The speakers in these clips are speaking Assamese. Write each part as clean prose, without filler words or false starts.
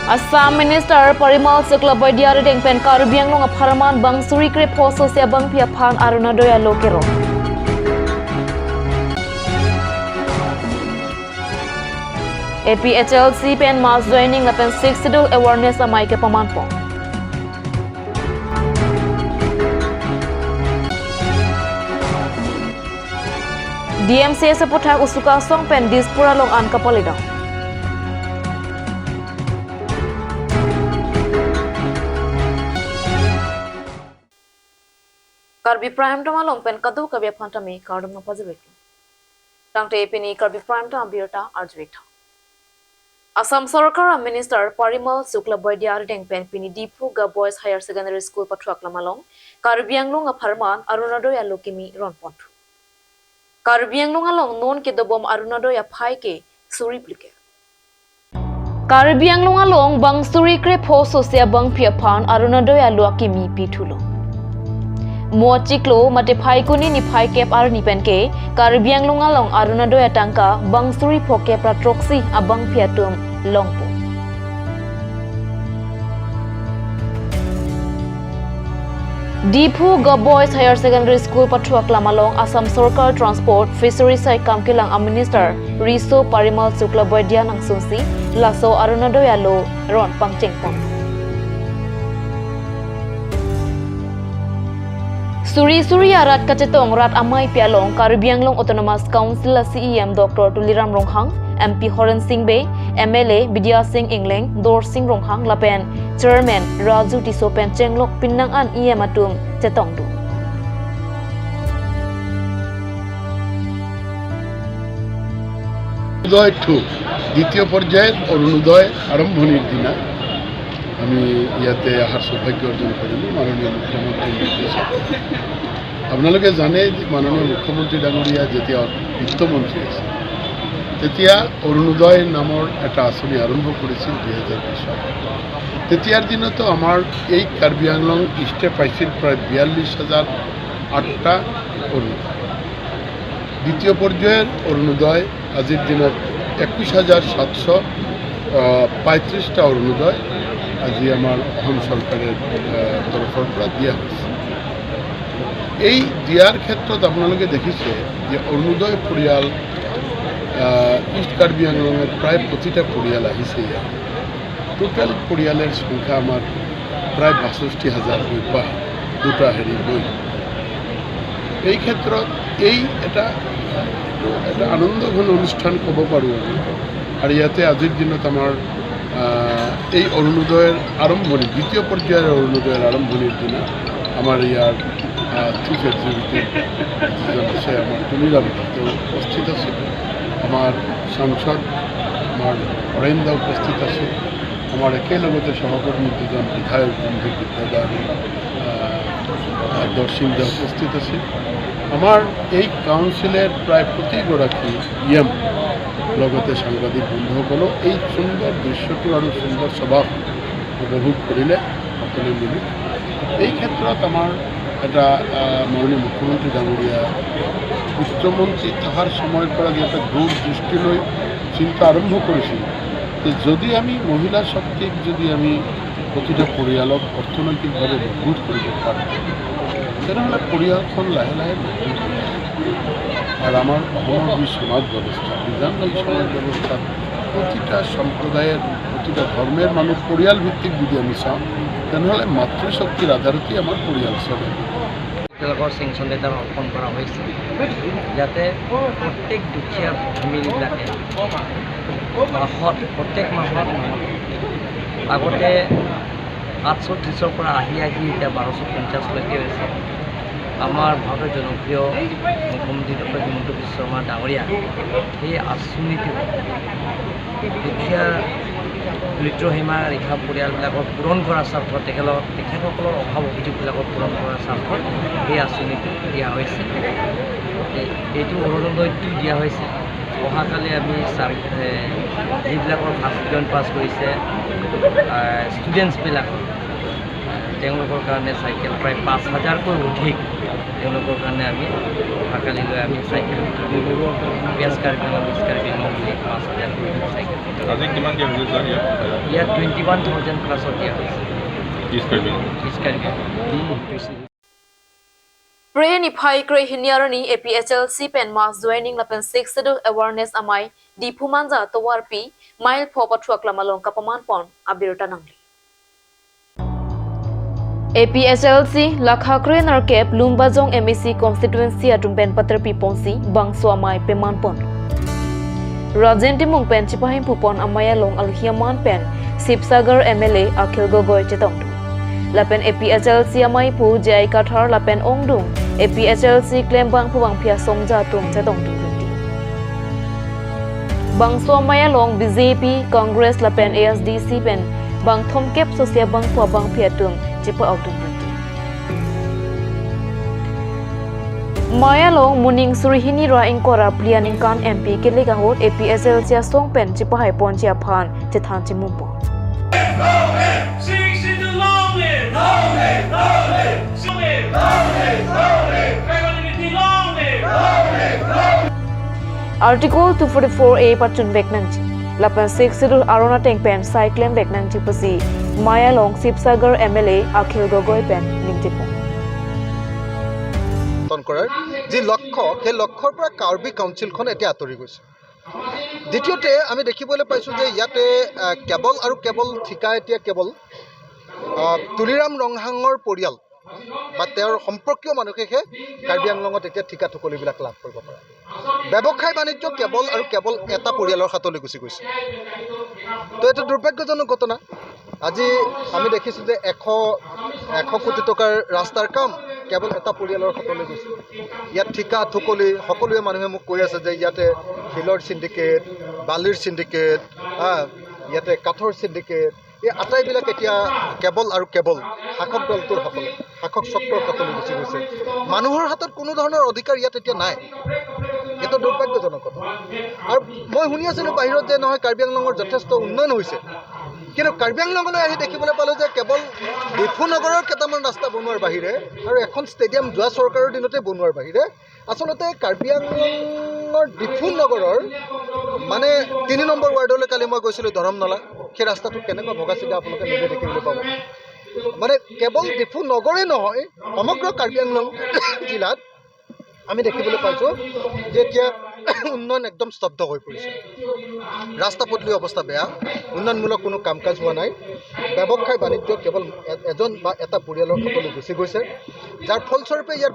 Assam Minister Parimal Suklabaidya Dengpen Karbi Anglong Aparman Bang Suri Kre Poso Sia Bang Pia Pan Arunadoya Lokero. APHLC pen mass joining lapen 6 schedule awareness amai ke pamanpo. DMC seputar usuka song pen dispura long an kapalida. Karbi Prime Tama long pen kadu kabya phantami kardum na pazibek. Tangte epini Karbi Prime Tama birta arjwekta. Assam Sarkar Minister Parimal Suklabaidya Dengpen Pini Dipuga Boys Higher Secondary School Pathuaklamalong Karbi Anglong Aparman Arunadoya Lokimi Ronpontu. Karbi Anglong along non ke dobom Arunadoya Phaike Suri Plike. Karbi Anglong along Bang Suri Kre Poso Sia Bang Pia Pan Arunadoya Lokimi Pitulo. Mochiklo mate phaikuni ni phaikep ar ni penke Karbi Anglong along Arunadoya tangka Bang Suri phoke pratroksi abang piatum longpo. Dipu Boys Higher Secondary School Pathuaklamalong Assam Sarkar Transport Fisheries Sai Kamkilang Minister Riso Parimal Suklabaidya nang sunsi laso Arunadoya lo ron pangchengpong. Suri arat kacetong rat amai pialong Karbi Anglong Autonomous Council CEM Dr. Tuliram Ronghang MP Horan Singh Bay MLA Bidya Singh Ingleng Dor Singh Ronghang Lapen Chairman Raju Tisopen Chenglok Pinnang An EM Atum Chetong Du অরুণোদয় 2 দ্বিতীয় পর্যায়ের অরুণোদয় আরম্ভণীর দিনা আমি ইয়াতে আহার সৌভাগ্য অর্জন করিলো মাননীয় মুখ্যমন্ত্রীর নির্দেশে আপোনালোকে জানে মাননীয় মুখ্যমন্ত্রী ডাঙৰীয়া যেতিয়া বিত্তমন্ত্ৰী আছে তেতিয়া অৰুণোদয় নামৰ এটা আঁচনি আৰম্ভ কৰিছিল 2020 তেতিয়াৰ দিনতো আমাৰ এই কাৰ্বি আংলং ইষ্টে পাইছিল প্ৰায় 42,008টা অৰুণোদয় দ্বিতীয় পৰ্যায়ৰ অৰুণোদয় আজিৰ দিনত 21,735টা অৰুণোদয় আজি আমাৰ অসম চৰকাৰৰ তৰফৰ পৰা দিয়া হৈছে এই দিয়াৰ ক্ষেত্ৰত আপোনালোকে দেখিছে যে অৰুণোদয় পৰিয়াল ইষ্ট কাৰ্বি আংলঙৰ প্ৰায় প্ৰতিটা পৰিয়াল আহিছে টোটাল পৰিয়ালৰ সংখ্যা আমাৰ প্ৰায় 62,000 হৈ পায় দুটা গৈ এই ক্ষেত্ৰত এই এটা আনন্দঘন অনুষ্ঠান ক'ব পাৰোঁ আৰু ইয়াতে আজিৰ দিনত আমাৰ এই অৰুণোদয়ৰ আৰম্ভণি দ্বিতীয় পৰ্যায়ৰ অৰুণোদয়ৰ আৰম্ভণিৰ দিনা আমাৰ ইয়াৰ চিফ এক্সিকিউটিভ আছে আমাৰ তুলিৰাম তেওঁ উপস্থিত আছে আমাৰ সাংসদ আমাৰ হৰেন্দা উপস্থিত আছে আমাৰ একেলগতে সহকৰ্মী দুজন বিধায়ক বন্ধু বিদ্যাদা দৰ্শিং দা উপস্থিত আছে আমাৰ এই কাউন্সিলৰ প্ৰায় প্ৰতিগৰাকী ইএম লগতে সাংবাদিক বন্ধুসকলেও এই সুন্দৰ দৃশ্যটো আৰু সুন্দৰ স্বভাৱ উপভোগ কৰিলে সকলোৱে মিলি এই ক্ষেত্ৰত আমাৰ এটা মাননীয় মুখ্যমন্ত্ৰী ডাঙৰীয়া বিত্তমন্ত্ৰী থকাৰ সময়ৰ পৰা যে এটা দূৰ দৃষ্টিলৈ চিন্তা আৰম্ভ কৰিছিল যে যদি আমি মহিলা শক্তিক যদি আমি প্ৰতিটা পৰিয়ালক অৰ্থনৈতিকভাৱে মজবুত কৰিব পাৰোঁ তেনেহ'লে পৰিয়ালখন লাহে লাহে মজবুত হৈ আৰ আমাৰ অসমৰ যি সমাজ ব্যৱস্থা বিধান এই সমাজ ব্যৱস্থাত প্ৰতিটা সম্প্ৰদায়ৰ প্ৰতিটা ধৰ্মেৰ মানুহ পৰিয়াল ভিত্তিক যদি আমি চাওঁ তেনেহ'লে মাতৃশক্তিৰ আধাৰতেই আমাৰ পৰিয়াল চলে তেওঁলোকৰ চেংচন লেটাৰ অৰ্পণ কৰা হৈছে যাতে প্ৰত্যেক দুখীয়া ফেমিলিবিলাকে প্ৰত্যেক মাহত আগতে 830ৰ পৰা আহি এতিয়া 1250লৈকে হৈছে আমাৰ ভাৰতৰ জনপ্ৰিয় মুখ্যমন্ত্ৰী ডক্টৰ হিমন্ত বিশ্ব শৰ্মা ডাঙৰীয়া এই আঁচনিটো দুখীয়া দৰিদ্ৰসীমা ৰেখা পৰিয়ালবিলাকক পূৰণ কৰাৰ স্বাৰ্থত তেখেতসকলৰ অভাৱ অভিযোগবিলাকক পূৰণ কৰাৰ স্বাৰ্থত এই আঁচনিটো দিয়া হৈছে এইটো অৰুণোদয়টো দিয়া হৈছে অহাকালি আমি যিবিলাকৰ ফাৰ্ষ্ট ডিভিজন পাছ কৰিছে ষ্টুডেণ্টছবিলাক তেওঁলোকৰ কাৰণে চাইকেল প্ৰায় 5,000কৈ অধিক তেওঁলোকৰ কাৰণে আমি অহাকালিলৈ আমি চাইকেল বেছ কাৰ্বি মংগলী 5,000 চাইকেল আজি কিমান দিয়া হৈছে ছাৰ ইয়াত 21,000 প্লাছত দিয়া হৈছে Pre ni phai kre hinyarani APHLC pen mass joining lapen 6 schedule awareness amai di phumanja towarpi mile pho pathuak lamalong kapaman pon abirta nangli APHLC lakha kre nar kep lumbajong MEC constituency atum pen patrapi ponsi bangso amai peman pon Rajenti mung pen chipahim pupon amaya long alhiaman pen Sipsagar MLA Akhil Gogoi chetong Lapen APHLC amai pu jai kathar lapen ongdung APHLC claim bang pu bang phia songja tum chetong tum Bangso amaya long BJP Congress lapen ASDC pen bang thomkep sosia bang pu bang phia tum chipa autum Maya long muning surihini ra ingkora plianing kan MP kelega hot APHLC song pen chipa hai pon chia phan chethan chimumpo Article 244A patun veknangchi lapan 6 schedule arona teng pen cyclem veknangchi pasi Maya long Sipsagar MLA Akhil Gogoi pen ningtipo কৰাৰ যি লক্ষ্য সেই লক্ষ্যৰ পৰা কাৰ্বি কাউন্সিলখন এতিয়া আঁতৰি গৈছে দ্বিতীয়তে আমি দেখিবলৈ পাইছোঁ যে ইয়াতে কেৱল আৰু কেৱল ঠিকা এতিয়া কেৱল তুলিৰাম ৰংহাঙৰ পৰিয়াল বা তেওঁৰ সম্পৰ্কীয় মানুহেহে কাৰ্বি আংলঙত এতিয়া ঠিকা ঠুকলিবিলাক লাভ কৰিব পাৰে ব্যৱসায় বাণিজ্য কেৱল আৰু কেৱল এটা পৰিয়ালৰ হাতলৈ গুচি গৈছে তো এইটো দুৰ্ভাগ্যজনক ঘটনা আজি আমি দেখিছোঁ যে 100 কোটি টকাৰ ৰাস্তাৰ কাম কেৱল এটা পৰিয়ালৰ হাতলৈ গৈছে ইয়াত ঠিকা ঠুকলি সকলোৱে মানুহে মোক কৈ আছে যে ইয়াতে শিলৰ চিণ্ডিকেট বালিৰ চিণ্ডিকেট ইয়াতে কাঠৰ চিণ্ডিকেট এই আটাইবিলাক এতিয়া কেৱল আৰু কেৱল শাসক দলটোৰ হাতলৈ শাসক চক্ৰৰ হাতলৈ গুচি গৈছে মানুহৰ হাতত কোনো ধৰণৰ অধিকাৰ ইয়াত এতিয়া নাই এইটো দুৰ্ভাগ্যজনক কথা আৰু মই শুনি আছিলোঁ বাহিৰত যে নহয় কাৰ্বি আংলঙৰ যথেষ্ট উন্নয়ন হৈছে কিন্তু কাৰ্বি আংলঙলৈ আহি দেখিবলৈ পালোঁ যে কেৱল ডিফু নগৰৰ কেইটামান ৰাস্তা বনোৱাৰ বাহিৰে আৰু এখন ষ্টেডিয়াম যোৱা চৰকাৰৰ দিনতে বনোৱাৰ বাহিৰে আচলতে কাৰ্বি আংলঙৰ ডিফু নগৰৰ মানে 3 নম্বৰ ৱাৰ্ডলৈ কালি মই গৈছিলোঁ ধৰমনলা সেই ৰাস্তাটো কেনেকুৱা ভগা চিগা আপোনালোকে নিজে দেখিবলৈ পাব মানে কেৱল ডিফু নগৰে নহয় সমগ্ৰ কাৰ্বি আংলং জিলাত আমি দেখিবলৈ পাইছোঁ যে এতিয়া উন্নয়ন একদম স্তব্ধ হৈ পৰিছে ৰাস্তা পদূলিৰ অৱস্থা বেয়া উন্নয়নমূলক কোনো কাম কাজ হোৱা নাই ব্যৱসায় বাণিজ্য কেৱল এজন বা এটা পৰিয়ালৰ হাতলৈ গুচি গৈছে যাৰ ফলস্বৰূপে ইয়াৰ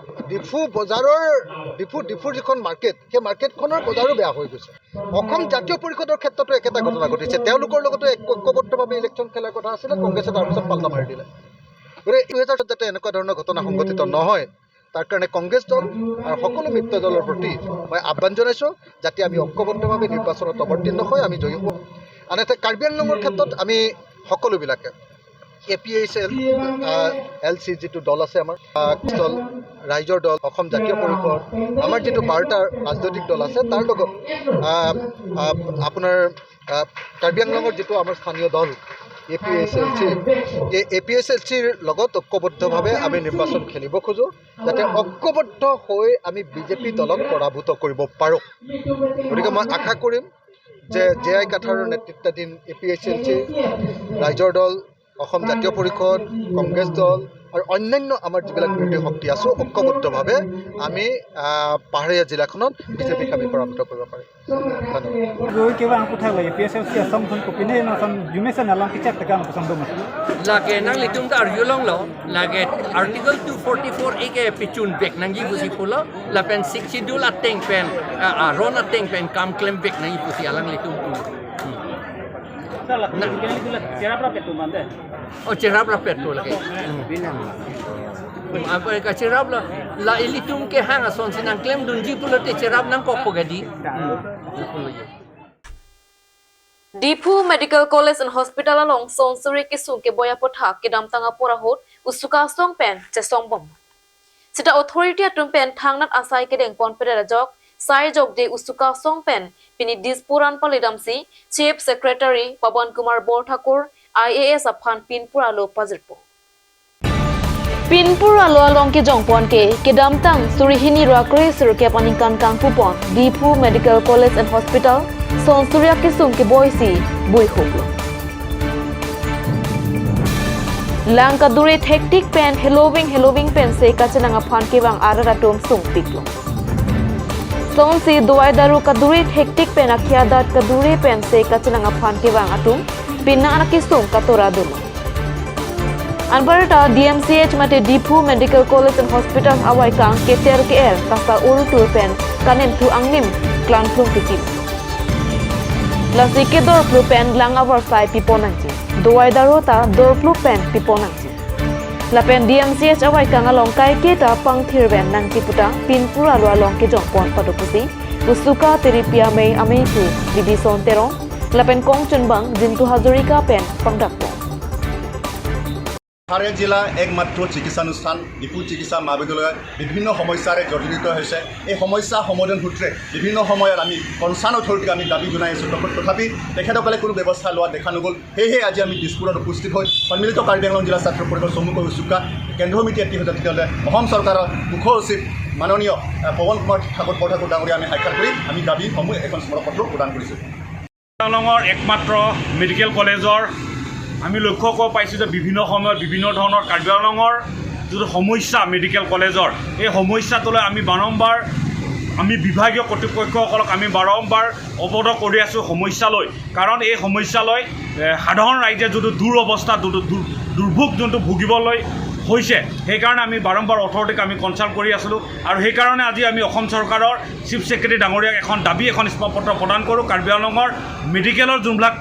ডিফুৰ যিখন মাৰ্কেট সেই মাৰ্কেটখনৰ বজাৰো বেয়া হৈ গৈছে অসম জাতীয় পৰিষদৰ ক্ষেত্ৰতো একেটা ঘটনা ঘটিছে তেওঁলোকৰ লগতো ঐক্যবদ্ধভাৱে ইলেকশ্যন খেলাৰ কথা আছিলে কংগ্ৰেছে তাৰপিছত পাল্টা মাৰি দিলে গতিকে 2000 যাতে এনেকুৱা ধৰণৰ ঘটনা সংঘটিত নহয় তাৰ কাৰণে কংগ্ৰেছ দল আৰু সকলো মিত্ৰ দলৰ প্ৰতি মই আহ্বান জনাইছোঁ যাতে আমি ঐক্যবদ্ধভাৱে নিৰ্বাচনত অৱতীৰ্ণ হৈ আমি জয়ী হওঁ আনহাতে কাৰ্বি আংলঙৰ ক্ষেত্ৰত আমি সকলোবিলাকে APHLC যিটো দল আছে আমাৰ দল ৰাইজৰ দল অসম জাতীয় পৰিষদ আমাৰ যিটো 12টা ৰাজনৈতিক দল আছে তাৰ লগত আপোনাৰ কাৰ্বি আংলঙৰ যিটো আমাৰ স্থানীয় দল APHLC এই APHLCৰ লগত ঐক্যবদ্ধভাৱে আমি নিৰ্বাচন খেলিব খোজোঁ যাতে ঐক্যবদ্ধ হৈ আমি বিজেপি দলক পৰাভূত কৰিব পাৰোঁ গতিকে মই আশা কৰিম যে জে.আই. কাথাৰৰ নেতৃত্বাধীন APHLC ৰাইজৰ দল অসম জাতীয় পৰিষদ কংগ্ৰেছ দল আৰু অন্যান্য আমাৰ যিবিলাক বিৰোধী শক্তি আছোঁ ঐক্যবদ্ধভাৱে আমি পাহাৰীয়া জিলাখনত বিজেপিক আমি পৰাভূত কৰিব পাৰিম lage nang litum da arjulong lo lage article 244 ege pichun bek nangi busi pula la pen 6 schedule ateng pen ron ateng pen kam claim bek nangi busi alang litum tu oh cerap la pet tu lagi apa ka cerap la ilitum ke hang ason sinang claim dunji pula te cerap nang kok pogadi Difu Medical College and Hospital along Sonsuri Kisung ke boya potha ke dam tanga pora hot usuka song pen che song bom Sita authority atum pen thangnat asai ke deng pon pera jok sai jok de usuka song pen pini dispuran palidamsi Chief Secretary Pawan Kumar Borthakur IAS aphan pinpura lo pazirpo Pinpur alo along ke jongpon ke damtang surihini rakre surke paningkan kang pupon Dipu Medical College and Hospital son surya ke sum ke boisi bui hoplo. Langka durit hectic pen Halloween pen se kachananga phan ke bang arara tom sum tiklo. Son si duai daru kadurit hectic pen akhya dat kadure pen se kachananga phan ke bang atum pinna anaki sum katora dulo. Anbarata DMCH mate Dipu Medical College and Hospital awai kang keter KL kasta uru tur pen kanem tu angnim klan plum kiti. Lasi ke dor plu pen lang awar sai piponanji. Doai darota dor plu pen piponanji. Lapen DMCH awai kang along kai keta pang thirben nang tiputa pinpura lo along ke jongpon padopusi usuka teripia mei ameitu division terong lapen kong chunbang jintu hazurika pen pangdapo. Haryana জিলা একমাত্ৰ চিকিৎসানুষ্ঠান ডিপু চিকিৎসা মহাবিদ্যালয়ত বিভিন্ন সমস্যাৰে জৰ্জৰিত হৈছে এই সমস্যা সমাধান সূত্ৰে বিভিন্ন সময়ত আমি কনচাৰ্ণ অথৰিটিক আমি দাবী জনাই আছোঁ তথাপি তেখেতসকলে কোনো ব্যৱস্থা লোৱা দেখা নগ'ল সেয়েহে আজি আমি দিছপুৰত উপস্থিত হৈ সন্মিলিত কাৰ্বি আংলং জিলা ছাত্ৰ পৰিষদ চমুকৈ উচুকা কেন্দ্ৰীয় সমিতিৰ তেতিয়াহ'লে অসম চৰকাৰৰ মুখ্য সচিব মাননীয় পৱন কুমাৰ ঠাকুৰ ডাঙৰীয়া আমি সাক্ষাৎ কৰি আমি দাবীসমূহ এখন স্মাৰকপত্ৰ প্ৰদান কৰিছোঁ। আংলঙৰ একমাত্ৰ মেডিকেল কলেজৰ আমি লক্ষ্য কৰিব পাইছোঁ যে বিভিন্ন সময়ত বিভিন্ন ধৰণৰ কাৰ্বি আংলঙৰ যিটো সমস্যা মেডিকেল কলেজৰ এই সমস্যাটোলৈ আমি বাৰম্বাৰ আমি বিভাগীয় কৰ্তৃপক্ষসকলক আমি বাৰম্বাৰ অৱগত কৰি আছোঁ সমস্যালৈ কাৰণ এই সমস্যালৈ সাধাৰণ ৰাইজে যিটো দুৰৱস্থা দুৰ্ভোগ যোনটো ভুগিবলৈ হৈছে সেইকাৰণে আমি বাৰম্বাৰ অথৰিটিক আমি কনচাল্ট কৰি আছিলোঁ আৰু সেইকাৰণে আজি আমি অসম চৰকাৰৰ চিফ ছেক্ৰেটাৰী ডাঙৰীয়াক এখন স্মাৰকপত্ৰ প্ৰদান কৰোঁ কাৰ্বি আংলঙৰ মেডিকেলৰ যোনবিলাক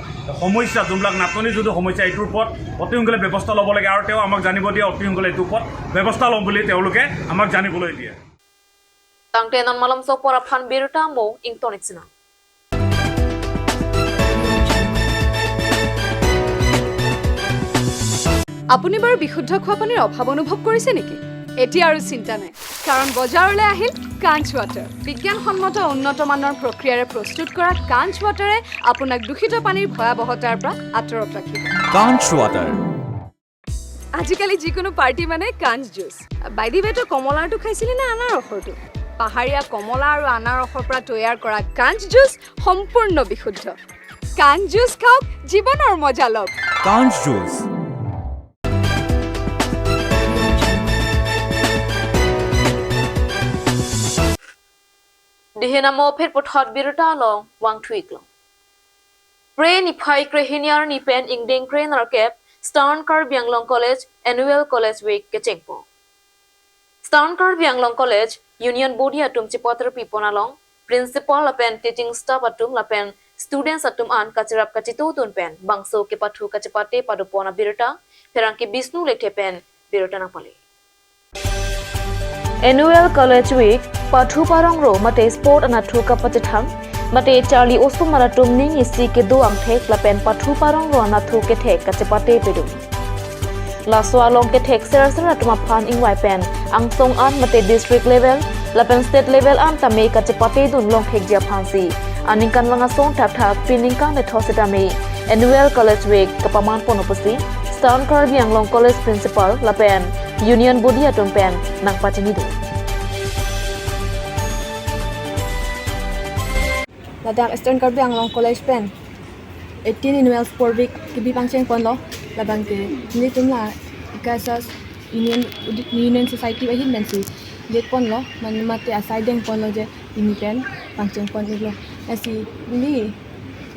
সমস্যা যোনবিলাক নাটনি যিটো সমস্যা এইটোৰ ওপৰত অতি সোনকালে ব্যৱস্থা ল'ব লাগে আৰু তেওঁ আমাক জানিব দিয়ে অতি সোনকালে এইটোৰ ওপৰত ব্যৱস্থা ল'ম বুলি তেওঁলোকে আমাক জানিবলৈ দিয়ে। Tangte non malam so pora phan biruta mo ingtonitsina. আপুনি বাৰু বিশুদ্ধ খোৱা পানীৰ অভাৱ অনুভৱ কৰিছে নেকি? এতিয়া আৰু চিন্তা নাই কাৰণ বজাৰলৈ আহিল কাঞ্চ ৱাটাৰ। বিজ্ঞানসন্মত উন্নত মানৰ প্ৰক্ৰিয়াৰে প্ৰস্তুত কৰা কাঞ্চ ৱাটাৰে আপোনাক দূষিত পানীৰ ভয়াৱহতাৰ পৰা আঁতৰত ৰাখিব। কাঞ্চ ৱাটাৰ আজিকালি যিকোনো পাৰ্টি মানে কাঞ্চ জুচ। বাইদি বেটো কমলাৰটো খাইছিলে নে আনাৰসৰটো? পাহাৰীয়া কমলা আৰু আনাৰসৰ পৰা তৈয়াৰ কৰা কাঞ্চ জুচ সম্পূৰ্ণ বিশুদ্ধ। কাঞ্চ জুচ খাওক, জীৱনৰ মজা লওক। কাঞ্চ juice Dihinamo phet puthot biruta long wang thuik long. Pre ni phai krehiniar ni pen ingding kre narkep Stern Karbi Anglong College Annual College Week ke chengpo. Stern Karbi Anglong College Union Body atum chipotr pipona long principal apen teaching staff atum lapen students atum an kachirap kachitu tun pen bangso ke pathu kachipate padupona biruta perang ke Bisnu lekhe pen biruta na pale. Annual College Week Pathu parong ro mate sport anathu ka pachithang mate Charlie Osum maratum ning isi ke do ang thek lapen pathu parong ro anathu ke thek kachipate pedum. Laso along ke thek ser atuma phan ingwai pen ang song an mate district level lapen state level am tame kachipate dun long thek dia phansi aningkan langa song thap thap piningkan ne thosetame Annual College Week kapaman ponopusi Stern Karbi Anglong College Principal lapen Union Body atum pen nang pachini do. Ladang Stern Karbi Anglong College pen 18 Annual Sport Week kibi pangcheng pon lo labang ke ni tumla ikasas Union Society wa hin mensi jet pon lo man mate asai deng pon lo je ini pen pangcheng pon lo asi ni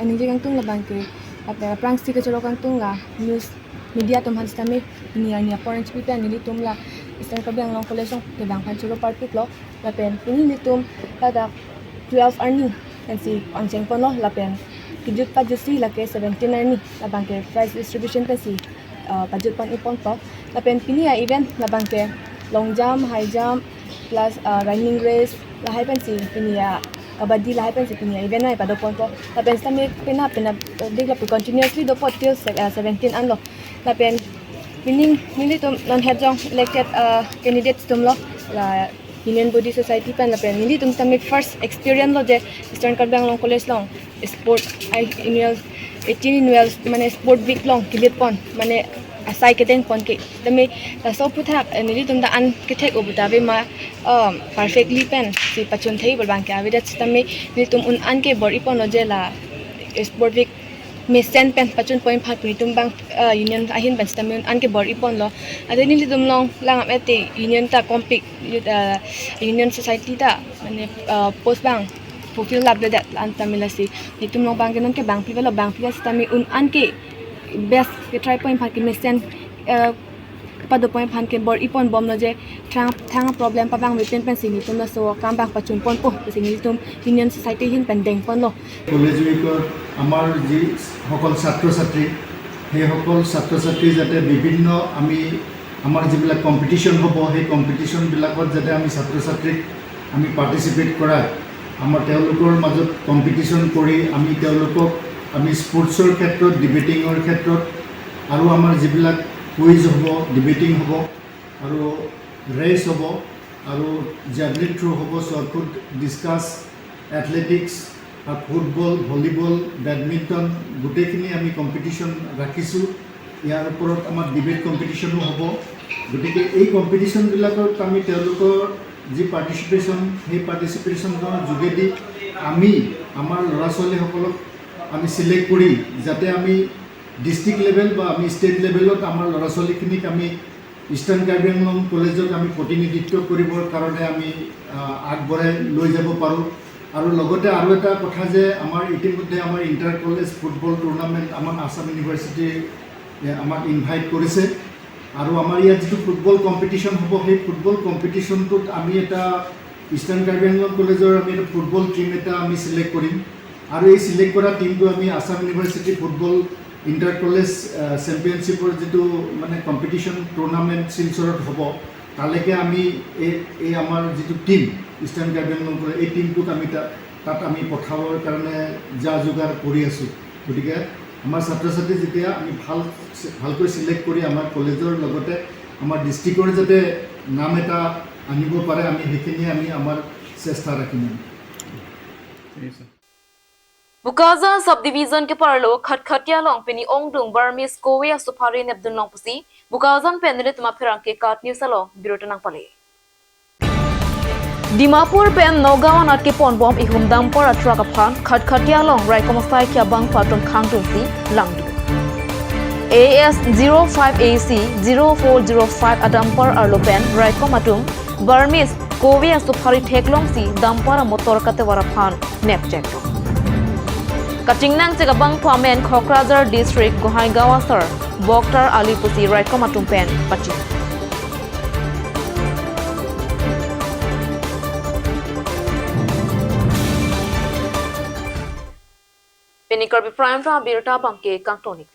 ani je kang tung labang ke apa prang sti ke cholo kang tung la news media tum han stami ni ani orange pen ni tumla Stern Karbi Anglong College ke bang pan cholo park lo la pen ni tum pada 12 arni and si pangcheng pon lo lapen kijut pa jusi lake 17 arni labang ke prize distribution pa si pajut pon ipon to lapen pini event labang ke long jump high jump plus running race lahai pen si pini kabaddi lahai pen si pini event ai pado pon to lapen stami pina digla continuously do pot till 17 an lo lapen pini tum non head jong elected candidates tum lo la Union Body Society pen la pen nili tum tamik first experience lo je Stern Karbi Anglong College long sport annual 18 annual mane sport week long kilit pon mane asai keteng pon ke tami so puthak nili tum da an ke thek obuta be ma perfectly pen si pachun thei bol bang ke avida tami ni tum un an ke bor ipon lo je la sport week mesen pen pachun point phat ni tum bang union ahin ban tami un an ke bor ipon lo ade nili tum long lang ate union ta compete union society ta mane post bang fulfill lab that antamilasi ni tum long bang ke non ke bang pivelo bang pivas tami un an ke best ke try point phat ke mesen pado point phan ke bor ipon bom lo je thang problem pa bang wepen pen sini tum la so kam bang pachun pon po sini tum union society hin pen deng pon lo college উইকৰ আমাৰ যি সকল ছাত্ৰ ছাত্ৰী সেই সকল ছাত্ৰ ছাত্ৰী যাতে বিভিন্ন আমি আমাৰ যিবিলাক কম্পিটিশ্যন হ'ব সেই কম্পিটিশ্যনবিলাকত যাতে আমি ছাত্ৰ ছাত্ৰীক আমি পাৰ্টিচিপেট কৰা আমাৰ তেওঁলোকৰ মাজত কম্পিটিশ্যন কৰি আমি তেওঁলোকক আমি স্পৰ্টছৰ ক্ষেত্ৰত ডিবেটিঙৰ ক্ষেত্ৰত আৰু আমাৰ যিবিলাক কুইজ হ'ব ডিবেটিং হ'ব আৰু ৰেচ হ'ব আৰু জেভলিন থ্ৰ' হ'ব short put discuss athletics football volleyball badminton গোটেইখিনি আমি কম্পিটিশ্যন ৰাখিছোঁ ইয়াৰ ওপৰত আমাৰ ডিবেট কম্পিটিশ্যনো হ'ব গতিকে এই কম্পিটিশ্যনবিলাকত আমি তেওঁলোকৰ যি পাৰ্টিচিপেশ্যন সেই পাৰ্টিচিপেশ্যনৰ যোগেদি আমি আমাৰ ল'ৰা ছোৱালীসকলক আমি চিলেক্ট কৰি যাতে আমি ডিষ্ট্ৰিক্ট লেভেল বা আমি ষ্টেট লেভেলত আমাৰ ল'ৰা ছোৱালীখিনিক আমি ইষ্টাৰ্ণ কাৰ্বি আংলং কলেজক আমি প্ৰতিনিধিত্ব কৰিবৰ কাৰণে আমি আগবঢ়াই লৈ যাব পাৰোঁ আৰু লগতে আৰু এটা কথা যে আমাৰ ইতিমধ্যে আমাৰ ইণ্টাৰ কলেজ ফুটবল টুৰ্ণামেণ্ট আমাৰ আসাম ইউনিভাৰ্চিটি আমাক ইনভাইট কৰিছে আৰু আমাৰ ইয়াত যিটো ফুটবল কম্পিটিশ্যন হ'ব সেই ফুটবল কম্পিটিশ্যনটোত আমি এটা ইষ্টাৰ্ণ কাৰ্বি আংলং কলেজৰ আমি এটা ফুটবল টীম এটা আমি চিলেক্ট কৰিম আৰু এই চিলেক্ট কৰা টীমটো আমি Assam university football inter college চেম্পিয়নশ্বিপৰ যিটো মানে কম্পিটিশ্যন টুৰ্ণামেণ্ট শিলচৰত হ'ব তালৈকে আমি এই আমাৰ যিটো team eastern Karbi Anglong college এই টীমটোক আমি তাত আমি পঠাবৰ কাৰণে যা যোগাৰ কৰি আছোঁ গতিকে আমাৰ ছাত্ৰ ছাত্ৰী যেতিয়া আমি ভালকৈ চিলেক্ট কৰি আমাৰ কলেজৰ লগতে আমাৰ ডিষ্ট্ৰিক্টৰ যাতে নাম এটা আনিব পাৰে আমি সেইখিনি আমি আমাৰ চেষ্টা ৰাখিম Bukaza subdivision ke parlo khatkhatiya long peni ongdung Burmese kowe asupari nebdun long pusi Bukazan penre tuma phirang ke kat news alo birotanang pale Dimapur pen Nogaon at ke ponbom ihum dampor atrak aphan khatkhatiya long raikomosai kya bang patun khangtung si langdu AS 05AC 0405 adampor arlopen raikomatum Burmese kowe asupari theklong si dampor motor kate waraphan nepcheck Katingnang Segabang Pamen Kokrajar District Gohaigawa Sir Boktar Alipusi Raikomatum Pen Pachi Karbi Prime Birta Banke Kantonik